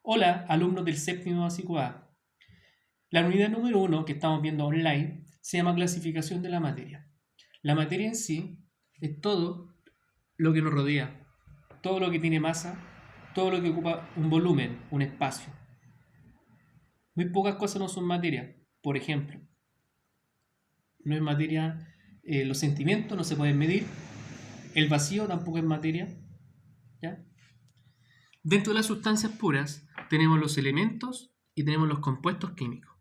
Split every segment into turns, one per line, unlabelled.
Hola, alumnos del séptimo básico A. La unidad número 1 que estamos viendo online se llama clasificación de la materia. La materia en sí es todo lo que nos rodea, todo lo que tiene masa, todo lo que ocupa un volumen, un espacio. Muy pocas cosas no son materia. Por ejemplo, no es materia los sentimientos, no se pueden medir. El vacío tampoco es materia. ¿Ya? Dentro de las sustancias puras tenemos los elementos y tenemos los compuestos químicos.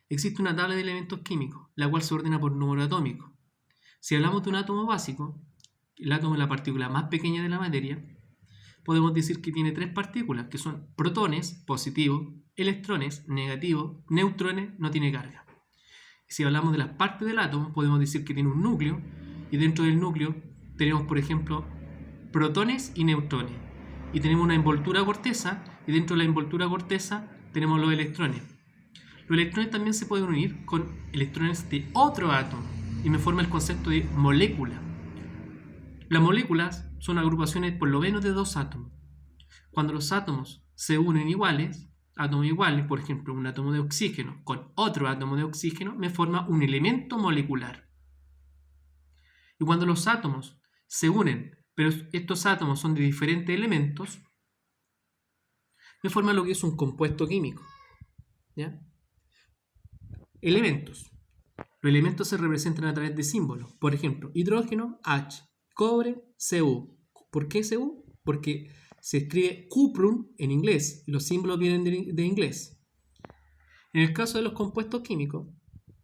Existe una tabla de elementos químicos, la cual se ordena por número atómico. Si hablamos de un átomo básico, el átomo es la partícula más pequeña de la materia, podemos decir que tiene tres partículas, que son protones, positivos, electrones, negativos, neutrones, no tiene carga. Si hablamos de las partes del átomo, podemos decir que tiene un núcleo, y dentro del núcleo tenemos, por ejemplo, protones y neutrones. Y tenemos una envoltura corteza, y dentro de la envoltura corteza tenemos los electrones. Los electrones también se pueden unir con electrones de otro átomo y me forma el concepto de molécula. Las moléculas son agrupaciones por lo menos de dos átomos. Cuando los átomos se unen iguales, átomos iguales, por ejemplo, un átomo de oxígeno con otro átomo de oxígeno, me forma un elemento molecular. Y cuando los átomos se unen, pero estos átomos son de diferentes elementos, me forma lo que es un compuesto químico. ¿Ya? Elementos. Los elementos se representan a través de símbolos. Por ejemplo, hidrógeno, H, cobre, Cu. ¿Por qué Cu? Porque se escribe cuprum en inglés y los símbolos vienen de inglés. En el caso de los compuestos químicos,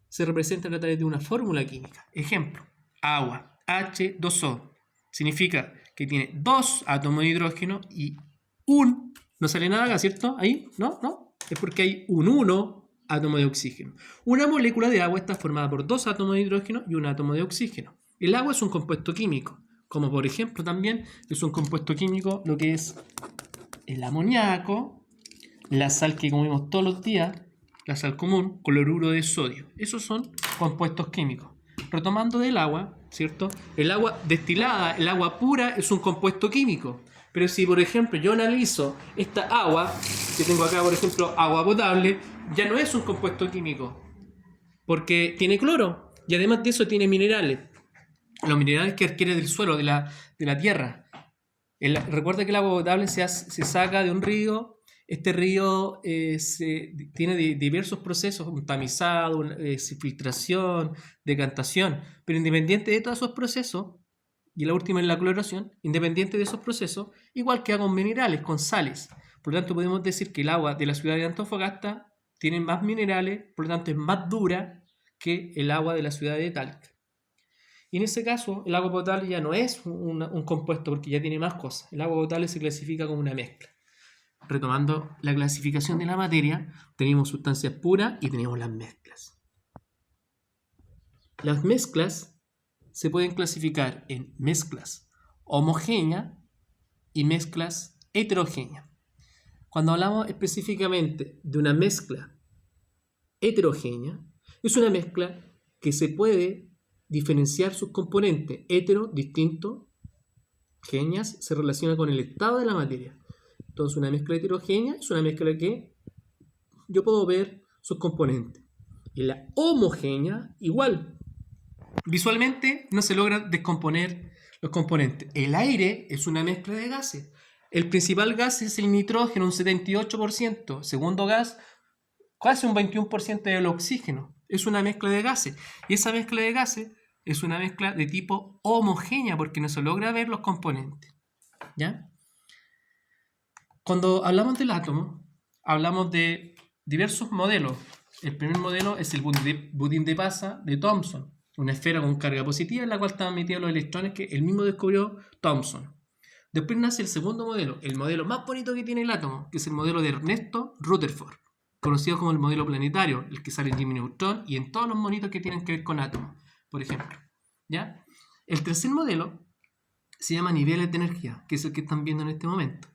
se representan a través de una fórmula química. Ejemplo, agua, H2O. Significa que tiene dos átomos de hidrógeno y un... No sale nada acá, ¿cierto? Ahí, ¿no? Es porque hay un 1 átomo de oxígeno. Una molécula de agua está formada por dos átomos de hidrógeno y un átomo de oxígeno. El agua es un compuesto químico, como por ejemplo también es un compuesto químico lo que es el amoníaco, la sal que comemos todos los días, la sal común, cloruro de sodio. Esos son compuestos químicos. Retomando del agua, ¿cierto? El agua destilada, el agua pura es un compuesto químico. Pero si, por ejemplo, yo analizo esta agua, que tengo acá, por ejemplo, agua potable, ya no es un compuesto químico, porque tiene cloro y además de eso tiene minerales. Los minerales que adquiere del suelo, de la tierra. Recuerda que el agua potable se saca de un río. Este río tiene diversos procesos, un tamizado, filtración, decantación, pero independiente de todos esos procesos, y la última es la cloración, independiente de esos procesos, igual que con minerales, con sales. Por lo tanto, podemos decir que el agua de la ciudad de Antofagasta tiene más minerales, por lo tanto es más dura que el agua de la ciudad de Talca. Y en ese caso, el agua potable ya no es un compuesto porque ya tiene más cosas. El agua potable se clasifica como una mezcla. Retomando la clasificación de la materia, tenemos sustancias puras y tenemos las mezclas. Las mezclas se pueden clasificar en mezclas homogéneas y mezclas heterogéneas. Cuando hablamos específicamente de una mezcla heterogénea, es una mezcla que se puede diferenciar sus componentes. Hetero, distinto, genias, se relaciona con el estado de la materia. Entonces una mezcla heterogénea es una mezcla que yo puedo ver sus componentes. Y la homogénea, igual. Visualmente no se logra descomponer los componentes. El aire es una mezcla de gases. El principal gas es el nitrógeno, un 78%. Segundo gas, casi un 21% del oxígeno. Es una mezcla de gases. Y esa mezcla de gases es una mezcla de tipo homogénea porque no se logra ver los componentes. ¿Ya? Cuando hablamos del átomo, hablamos de diversos modelos. El primer modelo es el budín de pasa de Thomson, una esfera con carga positiva en la cual están metidos los electrones que él mismo descubrió Thomson. Después nace el segundo modelo, el modelo más bonito que tiene el átomo, que es el modelo de Ernesto Rutherford, conocido como el modelo planetario, el que sale en Jimmy Neutron y en todos los monitos que tienen que ver con átomos, por ejemplo. ¿Ya? El tercer modelo se llama niveles de energía, que es el que están viendo en este momento.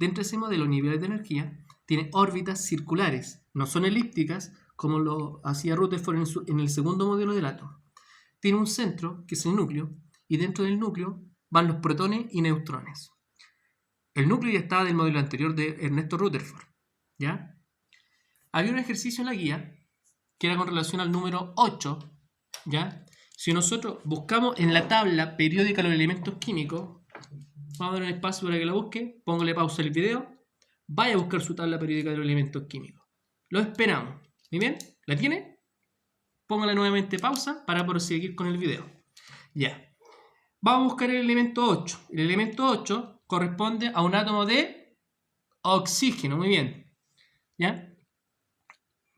Dentro de ese modelo, niveles de energía, tiene órbitas circulares, no son elípticas como lo hacía Rutherford en el segundo modelo del átomo. Tiene un centro, que es el núcleo, y dentro del núcleo van los protones y neutrones. El núcleo ya estaba del modelo anterior de Ernesto Rutherford. ¿Ya? Había un ejercicio en la guía que era con relación al número 8, ¿ya? Si nosotros buscamos en la tabla periódica los elementos químicos, vamos a dar un espacio para que la busque, póngale pausa al video, vaya a buscar su tabla periódica de los elementos químicos. Lo esperamos. ¿Muy bien? ¿La tiene? Póngale nuevamente pausa para proseguir con el video. Ya. Vamos a buscar el elemento 8. El elemento 8 corresponde a un átomo de oxígeno. Muy bien. ¿Ya?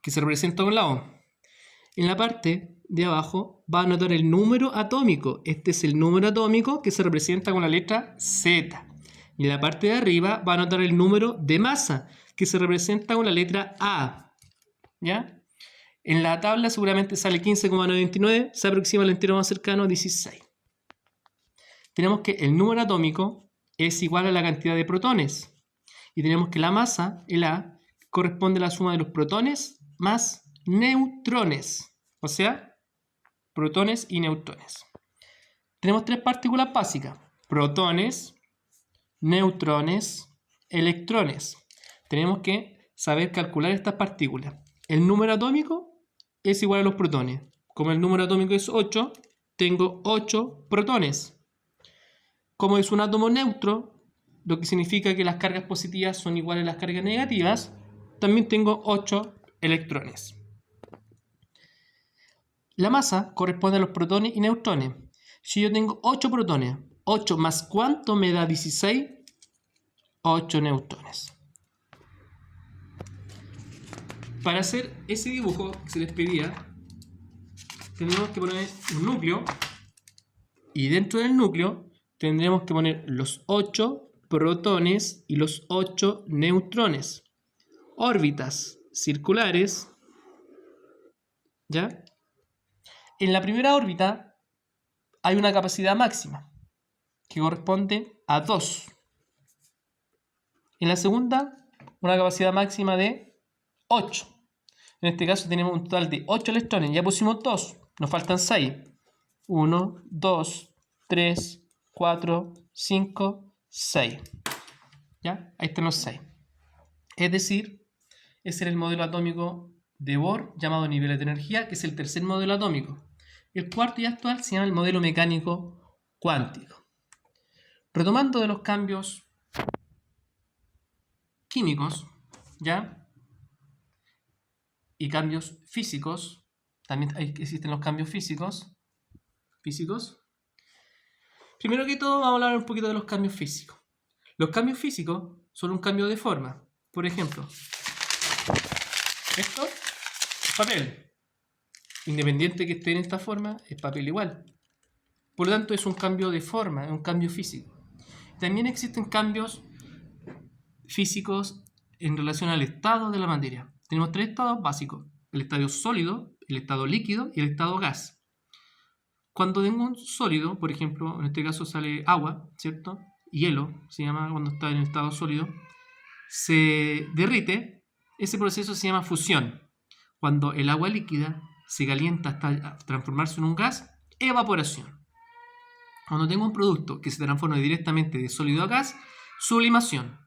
Que se representa con la O. En la parte de abajo va a anotar el número atómico. Este es el número atómico que se representa con la letra Z. Y en la parte de arriba va a anotar el número de masa que se representa con la letra A. ¿Ya? En la tabla seguramente sale 15,929, se aproxima al entero más cercano a 16. Tenemos que el número atómico es igual a la cantidad de protones. Y tenemos que la masa, el A, corresponde a la suma de los protones más neutrones. O sea, protones y neutrones. Tenemos tres partículas básicas: protones, neutrones, electrones. Tenemos que saber calcular estas partículas. El número atómico es igual a los protones. Como el número atómico es 8, tengo 8 protones. Como es un átomo neutro, lo que significa que las cargas positivas son iguales a las cargas negativas, también tengo 8 electrones. La masa corresponde a los protones y neutrones. Si yo tengo 8 protones, 8 más ¿cuánto me da 16? 8 neutrones. Para hacer ese dibujo que se les pedía, tendremos que poner un núcleo, y dentro del núcleo tendremos que poner los 8 protones y los 8 neutrones. Órbitas circulares, ¿ya? En la primera órbita hay una capacidad máxima que corresponde a 2. En la segunda, una capacidad máxima de 8. En este caso tenemos un total de 8 electrones. Ya pusimos 2, nos faltan 6. 1, 2, 3, 4, 5, 6. ¿Ya? Ahí están los 6. Es decir, ese era el modelo atómico de Bohr llamado niveles de energía, que es el tercer modelo atómico. El cuarto y actual se llama el modelo mecánico cuántico. Retomando de los cambios químicos, ¿ya? Y cambios físicos, también existen los cambios físicos. Primero que todo vamos a hablar un poquito de los cambios físicos. Los cambios físicos son un cambio de forma. Por ejemplo, esto es papel. Independiente que esté en esta forma, es papel igual. Por lo tanto, es un cambio de forma, es un cambio físico. También existen cambios físicos en relación al estado de la materia. Tenemos tres estados básicos: el estado sólido, el estado líquido y el estado gas. Cuando tengo un sólido, por ejemplo, en este caso sale agua, ¿cierto? Hielo, se llama cuando está en el estado sólido, se derrite. Ese proceso se llama fusión. Cuando el agua líquida se calienta hasta transformarse en un gas, evaporación. Cuando tengo un producto que se transforma directamente de sólido a gas, sublimación.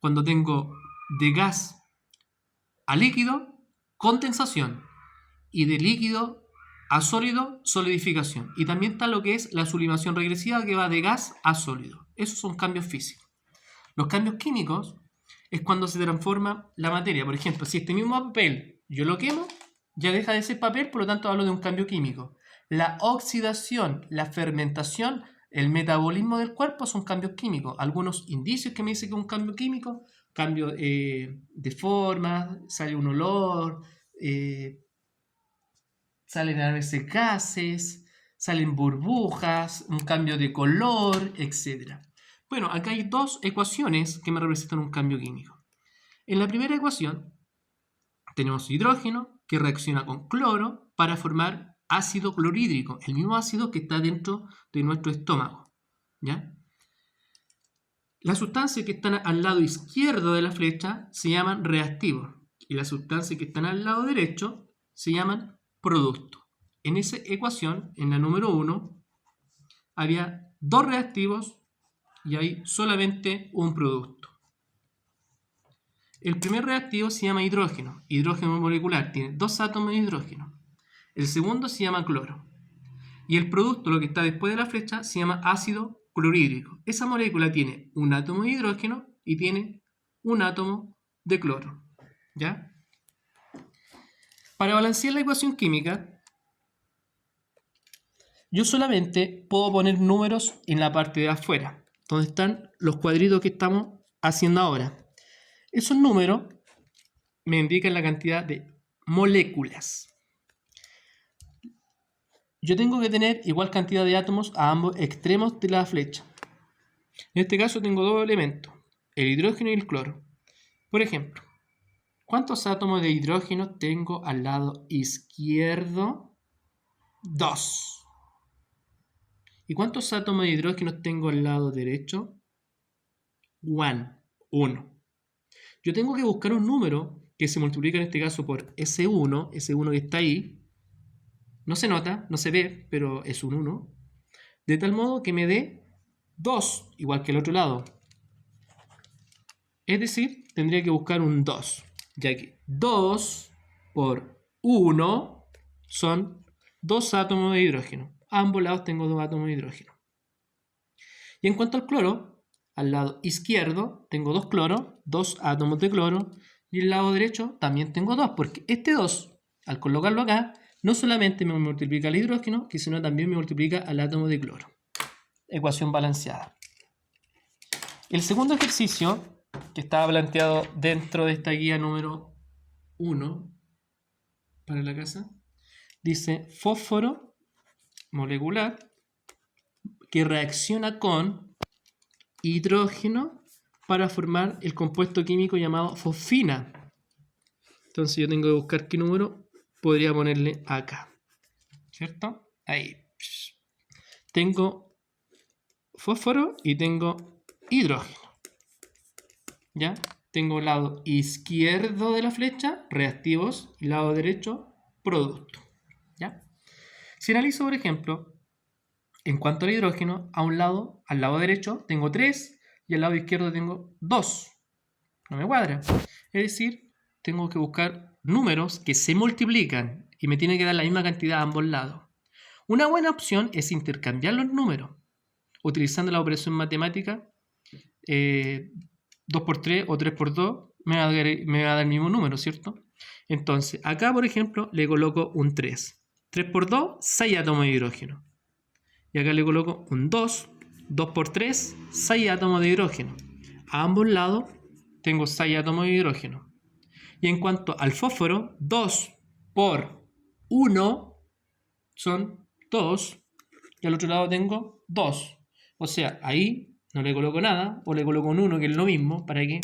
Cuando tengo de gas a líquido, condensación. Y de líquido a sólido, solidificación. Y también está lo que es la sublimación regresiva, que va de gas a sólido. Esos son cambios físicos. Los cambios químicos es cuando se transforma la materia. Por ejemplo, si este mismo papel yo lo quemo, ya deja de ser papel, por lo tanto hablo de un cambio químico. La oxidación, la fermentación, el metabolismo del cuerpo son cambios químicos. Algunos indicios que me dicen que es un cambio químico: cambio de forma, sale un olor, salen a veces gases, salen burbujas, un cambio de color, etc. Bueno, acá hay dos ecuaciones que me representan un cambio químico. En la primera ecuación tenemos hidrógeno que reacciona con cloro para formar ácido clorhídrico, el mismo ácido que está dentro de nuestro estómago, ¿ya? Las sustancias que están al lado izquierdo de la flecha se llaman reactivos y las sustancias que están al lado derecho se llaman productos. En esa ecuación, en la número 1, había 2 reactivos y hay solamente un producto. El primer reactivo se llama hidrógeno. Hidrógeno molecular tiene 2 átomos de hidrógeno. El segundo se llama cloro. Y el producto, lo que está después de la flecha, se llama ácido clorhídrico. Esa molécula tiene un átomo de hidrógeno y tiene un átomo de cloro. ¿Ya? Para balancear la ecuación química, yo solamente puedo poner números en la parte de afuera, donde están los cuadritos que estamos haciendo ahora. Esos números me indican la cantidad de moléculas. Yo tengo que tener igual cantidad de átomos a ambos extremos de la flecha. En este caso tengo dos elementos, el hidrógeno y el cloro. Por ejemplo, ¿cuántos átomos de hidrógeno tengo al lado izquierdo? 2. ¿Y cuántos átomos de hidrógeno tengo al lado derecho? 1. Yo tengo que buscar un número que se multiplica en este caso por S1 que está ahí. No se nota, no se ve, pero es un 1. De tal modo que me dé 2, igual que el otro lado. Es decir, tendría que buscar un 2, ya que 2 por 1 son 2 átomos de hidrógeno. A ambos lados tengo 2 átomos de hidrógeno. Y en cuanto al cloro, al lado izquierdo tengo 2 cloros, 2 átomos de cloro, y el lado derecho también tengo 2, porque este 2, al colocarlo acá, no solamente me multiplica el hidrógeno, sino también me multiplica al átomo de cloro. Ecuación balanceada. El segundo ejercicio, que estaba planteado dentro de esta guía número 1 para la casa, dice fósforo molecular que reacciona con hidrógeno para formar el compuesto químico llamado fosfina. Entonces yo tengo que buscar qué número podría ponerle acá, ¿cierto? Ahí. Tengo fósforo y tengo hidrógeno. ¿Ya? Tengo el lado izquierdo de la flecha, reactivos, y el lado derecho, producto. ¿Ya? Si analizo, por ejemplo, en cuanto al hidrógeno, al lado derecho tengo 3 y al lado izquierdo tengo 2. No me cuadra. Es decir, tengo que buscar números que se multiplican y me tiene que dar la misma cantidad a ambos lados. Una buena opción es intercambiar los números utilizando la operación matemática 2 por 3 o 3 por 2 me va a dar el mismo número, ¿cierto? Entonces, acá, por ejemplo, le coloco un 3. 3 por 2, 6 átomos de hidrógeno. Y acá le coloco un 2. 2 por 3, 6 átomos de hidrógeno. A ambos lados tengo 6 átomos de hidrógeno. Y en cuanto al fósforo, 2 por 1 son 2. Y al otro lado tengo 2. O sea, ahí no le coloco nada, o le coloco un 1, que es lo mismo, para que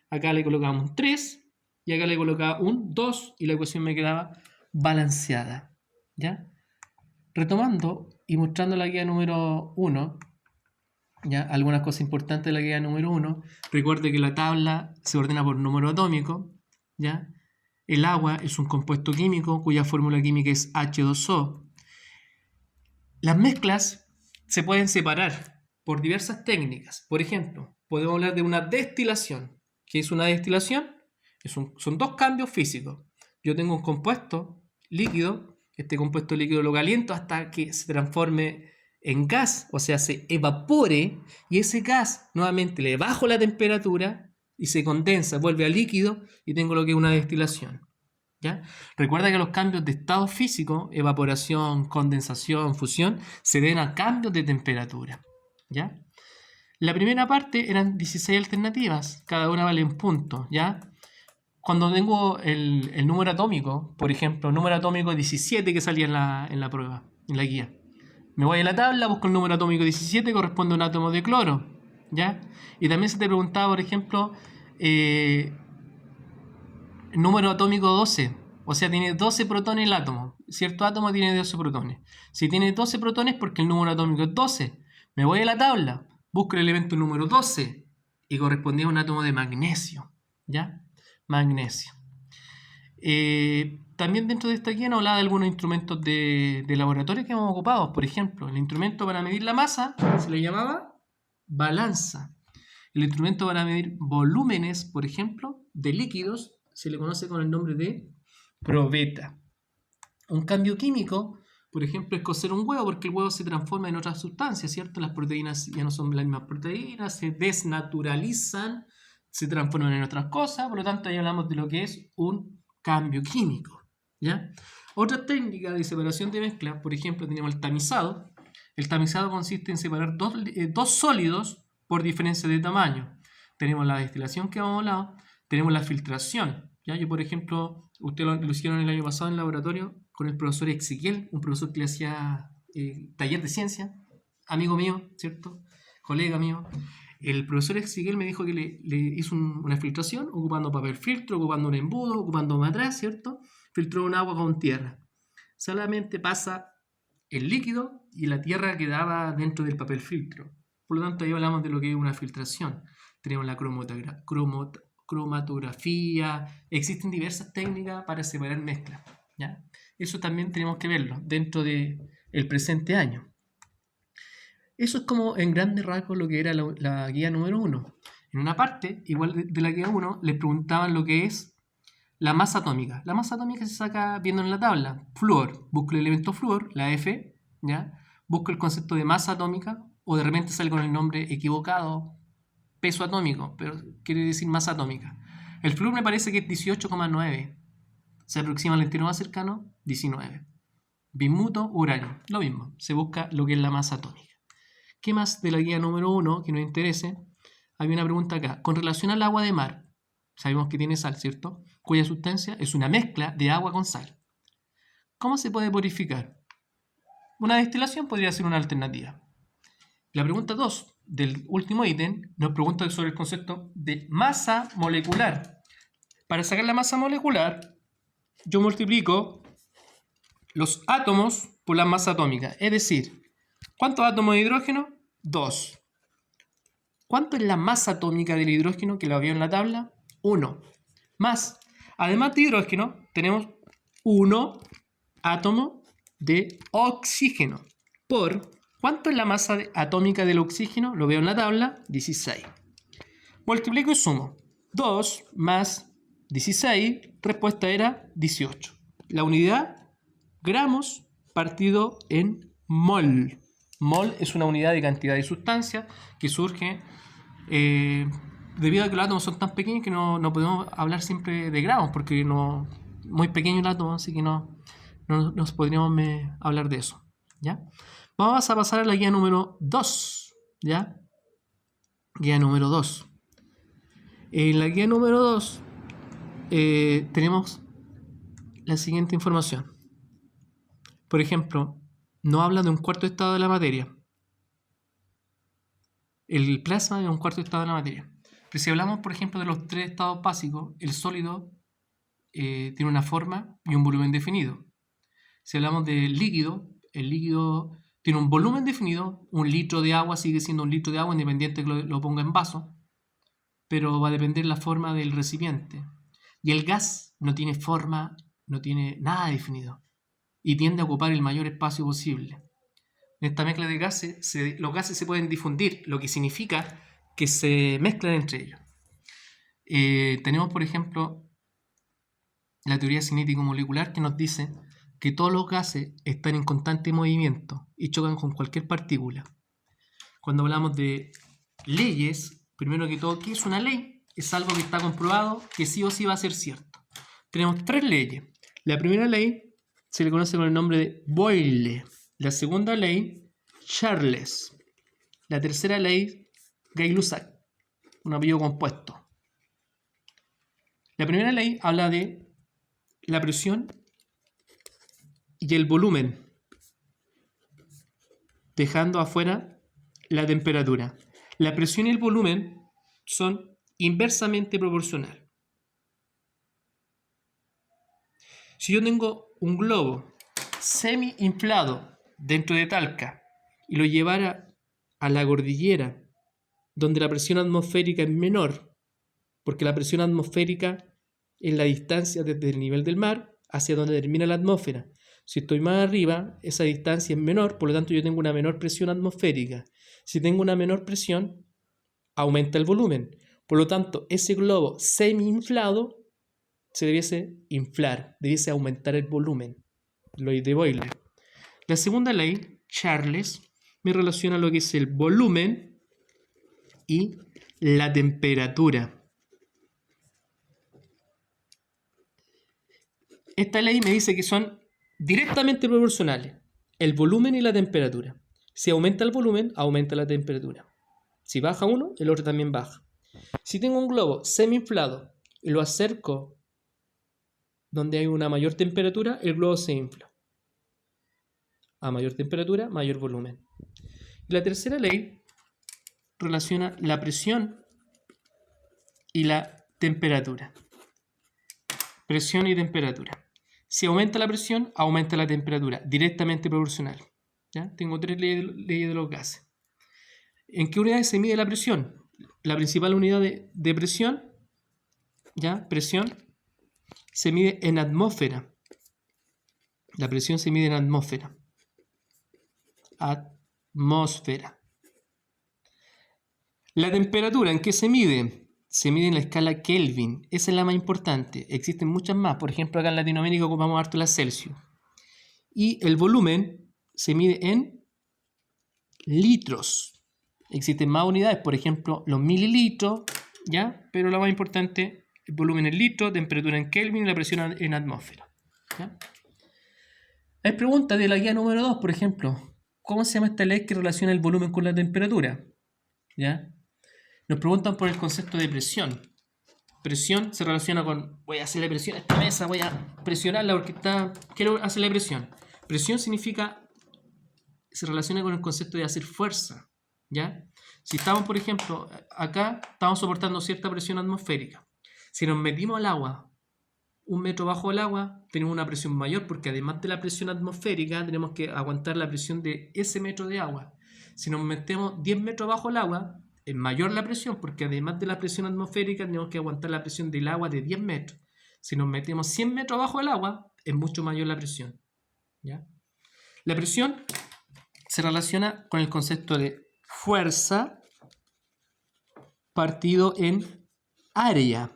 acá le colocamos un 3 y acá le colocaba un 2 y la ecuación me quedaba balanceada. ¿Ya? Retomando y mostrando la guía número 1, ¿ya? Algunas cosas importantes de la guía número 1. Recuerde que la tabla se ordena por número atómico. ¿Ya? El agua es un compuesto químico cuya fórmula química es H2O. Las mezclas se pueden separar por diversas técnicas. Por ejemplo, podemos hablar de una destilación. ¿Qué es una destilación? Son dos cambios físicos. Yo tengo un compuesto líquido, este compuesto líquido lo caliento hasta que se transforme en gas, o sea, se evapore, y ese gas nuevamente le bajo la temperatura y se condensa, vuelve a líquido y tengo lo que es una destilación. ¿Ya? Recuerda que los cambios de estado físico, evaporación, condensación, fusión, se deben a cambios de temperatura. ¿Ya? La primera parte eran 16 alternativas, cada una vale un punto. ¿Ya? Cuando tengo el número atómico, por ejemplo, el número atómico 17 que salía en la prueba, en la guía, me voy a la tabla, busco el número atómico 17, corresponde a un átomo de cloro. ¿Ya? Y también se te preguntaba, por ejemplo, el número atómico 12, o sea, tiene 12 protones el átomo. Cierto átomo tiene 12 protones. Si tiene 12 protones, porque el número atómico es 12. Me voy a la tabla, busco el elemento número 12 y correspondía a un átomo de magnesio. ¿Ya? Magnesio. También dentro de esta guía nos hablaba de algunos instrumentos de laboratorio que hemos ocupado. Por ejemplo, el instrumento para medir la masa se le llamaba balanza. El instrumento para medir volúmenes, por ejemplo, de líquidos se le conoce con el nombre de probeta. Un cambio químico, por ejemplo, es cocer un huevo, porque el huevo se transforma en otras sustancias, ¿cierto? Las proteínas ya no son las mismas proteínas, se desnaturalizan, se transforman en otras cosas, por lo tanto ahí hablamos de lo que es un cambio químico, ¿ya? Otra técnica de separación de mezcla, por ejemplo, tenemos el tamizado. El tamizado consiste en separar dos sólidos por diferencia de tamaño. Tenemos la destilación que hemos hablado, tenemos la filtración, ¿ya? Yo, por ejemplo, ustedes lo hicieron el año pasado en el laboratorio con el profesor Ezequiel, un profesor que le hacía taller de ciencia, amigo mío, ¿cierto? Colega mío. El profesor Ezequiel me dijo que le hizo una filtración ocupando papel filtro, ocupando un embudo, ocupando matraz, ¿cierto? Filtró un agua con tierra. Solamente pasa el líquido y la tierra quedaba dentro del papel filtro. Por lo tanto, ahí hablamos de lo que es una filtración. Tenemos la cromatografía, existen diversas técnicas para separar mezclas, ¿ya? Eso también tenemos que verlo dentro del presente año. Eso es como en grandes rasgos lo que era la guía número 1. En una parte, igual de la guía 1, les preguntaban lo que es la masa atómica. La masa atómica se saca viendo en la tabla. Flúor, busco el elemento flúor, la F, ¿ya? Busco el concepto de masa atómica, o de repente sale con el nombre equivocado, peso atómico, pero quiere decir masa atómica. El flúor me parece que es 18,9. Se aproxima al entero más cercano, 19. Bismuto, uranio, lo mismo. Se busca lo que es la masa atómica. ¿Qué más de la guía número 1 que nos interese? Hay una pregunta acá. Con relación al agua de mar, sabemos que tiene sal, ¿cierto? Cuya sustancia es una mezcla de agua con sal. ¿Cómo se puede purificar? Una destilación podría ser una alternativa. La pregunta 2 del último ítem nos pregunta sobre el concepto de masa molecular. Para sacar la masa molecular, yo multiplico los átomos por la masa atómica. Es decir, ¿cuántos átomos de hidrógeno? 2. ¿Cuánto es la masa atómica del hidrógeno que lo veo en la tabla? 1. Más, además de hidrógeno, tenemos 1 átomo de oxígeno. Por, ¿cuánto es la masa atómica del oxígeno? Lo veo en la tabla, 16. Multiplico y sumo. 2 más 16, respuesta era 18. La unidad, gramos partido en mol. Mol es una unidad de cantidad de sustancia que surge debido a que los átomos son tan pequeños que no podemos hablar siempre de gramos, porque muy pequeño el átomo, así que no nos podríamos hablar de eso, ¿ya? Vamos a pasar a la guía número 2, ¿ya? Guía número 2. En la guía número 2 tenemos la siguiente información. Por ejemplo, no habla de un cuarto estado de la materia. El plasma es un cuarto estado de la materia. Pero si hablamos, por ejemplo, de los 3 estados básicos, el sólido tiene una forma y un volumen definido. Si hablamos del líquido, el líquido tiene un volumen definido. 1 litro de agua sigue siendo 1 litro de agua, independiente que lo ponga en vaso, pero va a depender la forma del recipiente. Y el gas no tiene forma, no tiene nada definido y tiende a ocupar el mayor espacio posible. En esta mezcla de gases, los gases se pueden difundir, lo que significa que se mezclan entre ellos. Tenemos, por ejemplo, la teoría cinético-molecular, que nos dice que todos los gases están en constante movimiento y chocan con cualquier partícula. Cuando hablamos de leyes, primero que todo, ¿qué es una ley? Es algo que está comprobado que sí o sí va a ser cierto. Tenemos 3 leyes. La primera ley se le conoce con el nombre de Boyle. La segunda ley, Charles. La tercera ley, Gay-Lussac, un apellido compuesto. La primera ley habla de la presión y el volumen, dejando afuera la temperatura. La presión y el volumen son inversamente proporcionales. Si yo tengo un globo semi-inflado dentro de Talca y lo llevara a la cordillera, donde la presión atmosférica es menor, porque la presión atmosférica es la distancia desde el nivel del mar hacia donde termina la atmósfera. Si estoy más arriba, esa distancia es menor, por lo tanto yo tengo una menor presión atmosférica. Si tengo una menor presión, aumenta el volumen. Por lo tanto, ese globo semi-inflado se debiese inflar, debiese aumentar el volumen, ley de Boyle. La segunda ley, Charles, me relaciona lo que es el volumen y la temperatura. Esta ley me dice que son directamente proporcionales, el volumen y la temperatura. Si aumenta el volumen, aumenta la temperatura. Si baja uno, el otro también baja. Si tengo un globo semi-inflado y lo acerco donde hay una mayor temperatura, el globo se infla. A mayor temperatura, mayor volumen. Y la tercera ley relaciona la presión y la temperatura. Presión y temperatura. Si aumenta la presión, aumenta la temperatura, directamente proporcional. ¿Ya? Tengo tres leyes de los gases. ¿En qué unidades se mide la presión? La principal unidad de presión, ¿ya? Presión, se mide en atmósfera. La presión se mide en atmósfera. Atmósfera. La temperatura, ¿en qué se mide? Se mide en la escala Kelvin. Esa es la más importante. Existen muchas más. Por ejemplo, acá en Latinoamérica ocupamos harto la Celsius. Y el volumen se mide en litros. Existen más unidades, por ejemplo, los mililitros, ¿ya? Pero la más importante, el volumen en litros, temperatura en Kelvin y la presión en atmósfera. ¿Ya? Hay preguntas de la guía número 2, por ejemplo. ¿Cómo se llama esta ley que relaciona el volumen con la temperatura? ¿Ya? Nos preguntan por el concepto de presión. Presión se relaciona con, voy a hacerle presión a esta mesa, voy a presionarla porque quiero hacerle presión. Presión significa, se relaciona con el concepto de hacer fuerza, ¿ya? Si estamos, por ejemplo, acá estamos soportando cierta presión atmosférica. Si nos metimos al agua, 1 metro bajo el agua, tenemos una presión mayor porque además de la presión atmosférica, tenemos que aguantar la presión de ese metro de agua. Si nos metemos 10 metros bajo el agua, es mayor la presión porque además de la presión atmosférica tenemos que aguantar la presión del agua de 10 metros. Si nos metemos 100 metros bajo el agua, es mucho mayor la presión, ¿ya? La presión se relaciona con el concepto de fuerza partido en área,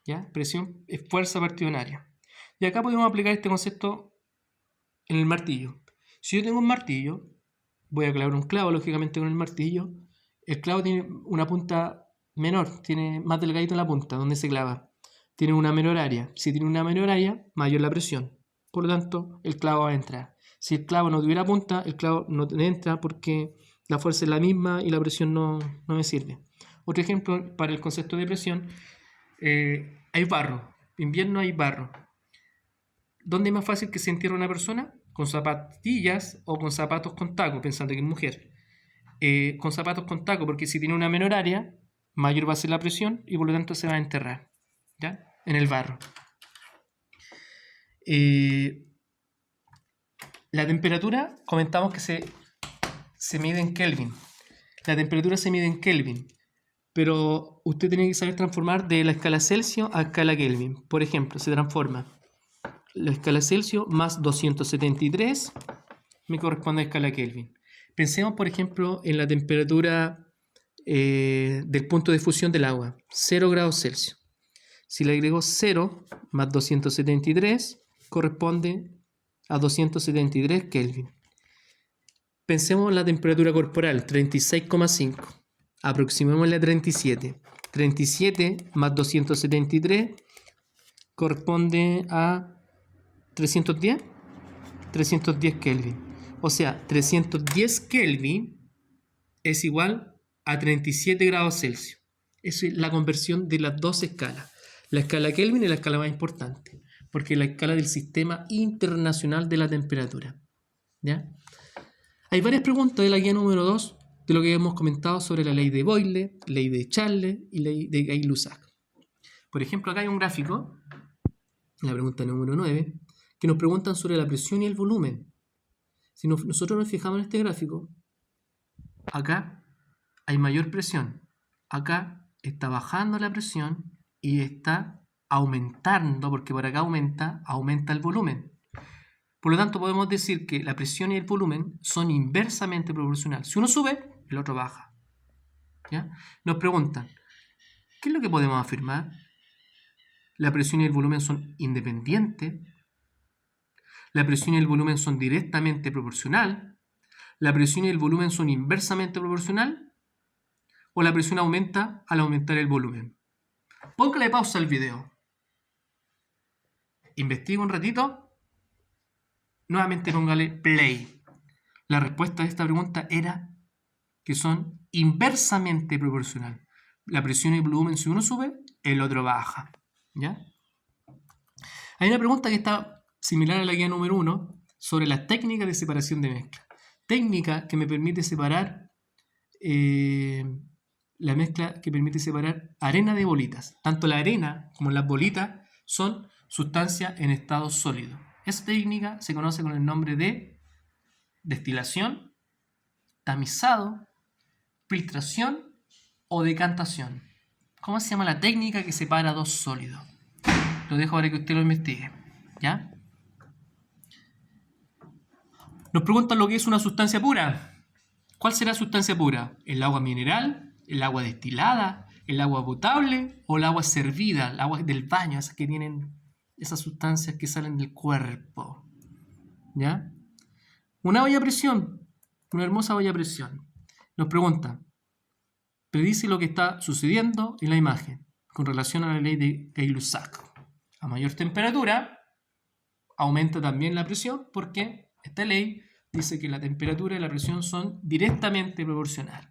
¿ya? Presión es fuerza partido en área. Y acá podemos aplicar este concepto en el martillo. Si yo tengo un martillo, voy a clavar un clavo, lógicamente, con el martillo. El clavo tiene una punta menor, tiene más delgadito en la punta donde se clava. Tiene una menor área. Si tiene una menor área, mayor la presión. Por lo tanto, el clavo va a entrar. Si el clavo no tuviera punta, el clavo no entra porque la fuerza es la misma y la presión no me sirve. Otro ejemplo para el concepto de presión, hay barro. En invierno hay barro. ¿Dónde es más fácil que se entierre una persona? Con zapatillas o con zapatos con taco, pensando que es mujer. Con zapatos con taco, porque si tiene una menor área, mayor va a ser la presión y por lo tanto se va a enterrar, ¿ya? En el barro. La temperatura, comentamos que se mide en Kelvin. La temperatura se mide en Kelvin, pero usted tiene que saber transformar de la escala Celsius a escala Kelvin. Por ejemplo, se transforma la escala Celsius más 273 me corresponde a escala Kelvin. Pensemos, por ejemplo, en la temperatura del punto de fusión del agua, 0 grados Celsius. Si le agrego 0 más 273, corresponde a 273 Kelvin. Pensemos en la temperatura corporal, 36,5. Aproximémosle a 37. 37 más 273 corresponde a 310. 310 Kelvin. O sea, 310 Kelvin es igual a 37 grados Celsius. Esa es la conversión de las dos escalas. La escala Kelvin es la escala más importante, porque es la escala del Sistema Internacional de la Temperatura. ¿Ya? Hay varias preguntas de la guía número 2 de lo que hemos comentado sobre la ley de Boyle, ley de Charles y ley de Gay-Lussac. Por ejemplo, acá hay un gráfico, la pregunta número 9, que nos preguntan sobre la presión y el volumen. Si nosotros nos fijamos en este gráfico, acá hay mayor presión, acá está bajando la presión y está aumentando, porque por acá aumenta el volumen. Por lo tanto, podemos decir que la presión y el volumen son inversamente proporcionales. Si uno sube, el otro baja. ¿Ya? Nos preguntan, ¿qué es lo que podemos afirmar? La presión y el volumen son independientes. La presión y el volumen son directamente proporcional. La presión y el volumen son inversamente proporcional. O la presión aumenta al aumentar el volumen. Póngale pausa al video. Investiga un ratito. Nuevamente póngale play. La respuesta a esta pregunta era que son inversamente proporcional. La presión y el volumen, si uno sube, el otro baja. ¿Ya? Hay una pregunta que está similar a la guía número 1 sobre la técnica de separación de mezcla. Técnica que me permite separar la mezcla que permite separar arena de bolitas. Tanto la arena como las bolitas son sustancias en estado sólido. Esta técnica se conoce con el nombre de destilación, tamizado, filtración o decantación. ¿Cómo se llama la técnica que separa dos sólidos? Lo dejo para que usted lo investigue. ¿Ya? Nos preguntan lo que es una sustancia pura. ¿Cuál será sustancia pura? ¿El agua mineral? ¿El agua destilada? ¿El agua potable? ¿O el agua servida? El agua del baño, esas que tienen esas sustancias que salen del cuerpo. ¿Ya? Una olla a presión. Una hermosa olla a presión. Nos pregunta, predice lo que está sucediendo en la imagen con relación a la ley de Gay-Lussac. A mayor temperatura, aumenta también la presión porque esta ley dice que la temperatura y la presión son directamente proporcionales.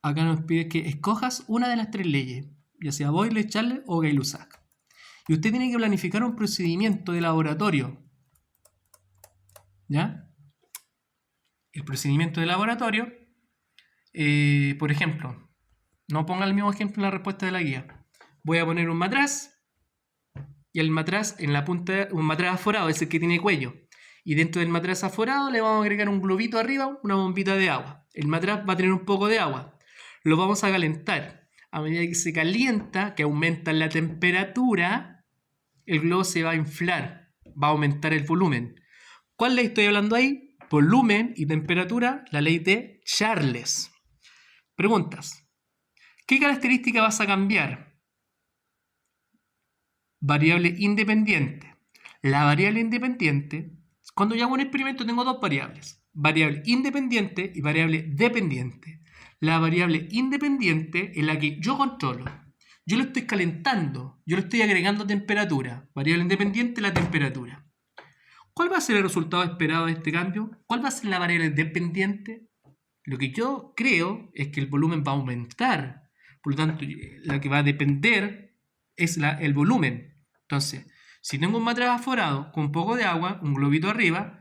Acá nos pide que escojas una de las tres leyes, ya sea Boyle, Charles o Gay-Lussac. Y usted tiene que planificar un procedimiento de laboratorio. ¿Ya? El procedimiento de laboratorio, por ejemplo, no ponga el mismo ejemplo en la respuesta de la guía. Voy a poner un matraz. Y el matraz en la punta, un matraz aforado, es el que tiene cuello. Y dentro del matraz aforado le vamos a agregar un globito arriba, una bombita de agua. El matraz va a tener un poco de agua. Lo vamos a calentar. A medida que se calienta, que aumenta la temperatura, el globo se va a inflar, va a aumentar el volumen. ¿Cuál ley estoy hablando ahí? Volumen y temperatura, la ley de Charles. Preguntas. ¿Qué característica vas a cambiar? Variable independiente. La variable independiente, cuando yo hago un experimento tengo dos variables, variable independiente y variable dependiente. La variable independiente es la que yo controlo. Yo lo estoy calentando, yo le estoy agregando temperatura. Variable independiente, la temperatura. ¿Cuál va a ser el resultado esperado de este cambio? ¿Cuál va a ser la variable dependiente? Lo que yo creo es que el volumen va a aumentar. Por lo tanto, la que va a depender es el volumen. Entonces, si tengo un matraz aforado con un poco de agua, un globito arriba,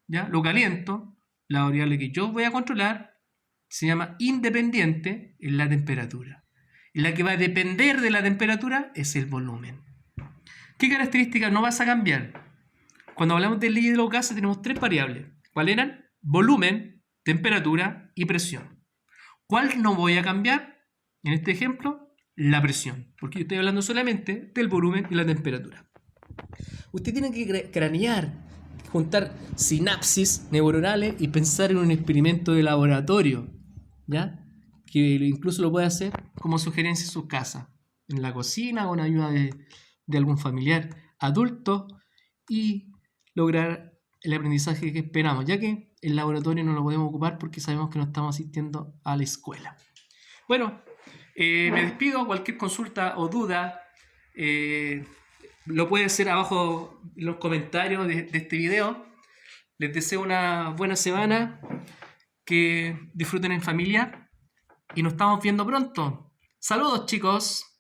¿ya? Lo caliento, la variable que yo voy a controlar se llama independiente en la temperatura. Y la que va a depender de la temperatura es el volumen. ¿Qué características no vas a cambiar? Cuando hablamos de ley de los gases tenemos tres variables. ¿Cuáles eran? Volumen, temperatura y presión. ¿Cuál no voy a cambiar? En este ejemplo, la presión, porque yo estoy hablando solamente del volumen y la temperatura. Usted tiene que cranear, juntar sinapsis neuronales y pensar en un experimento de laboratorio, ¿ya? Que incluso lo puede hacer como sugerencia en su casa, en la cocina o con ayuda de algún familiar adulto y lograr el aprendizaje que esperamos, ya que el laboratorio no lo podemos ocupar porque sabemos que no estamos asistiendo a la escuela. Bueno, me despido. Cualquier consulta o duda lo puede hacer abajo en los comentarios de este video. Les deseo una buena semana, que disfruten en familia y nos estamos viendo pronto. Saludos, chicos.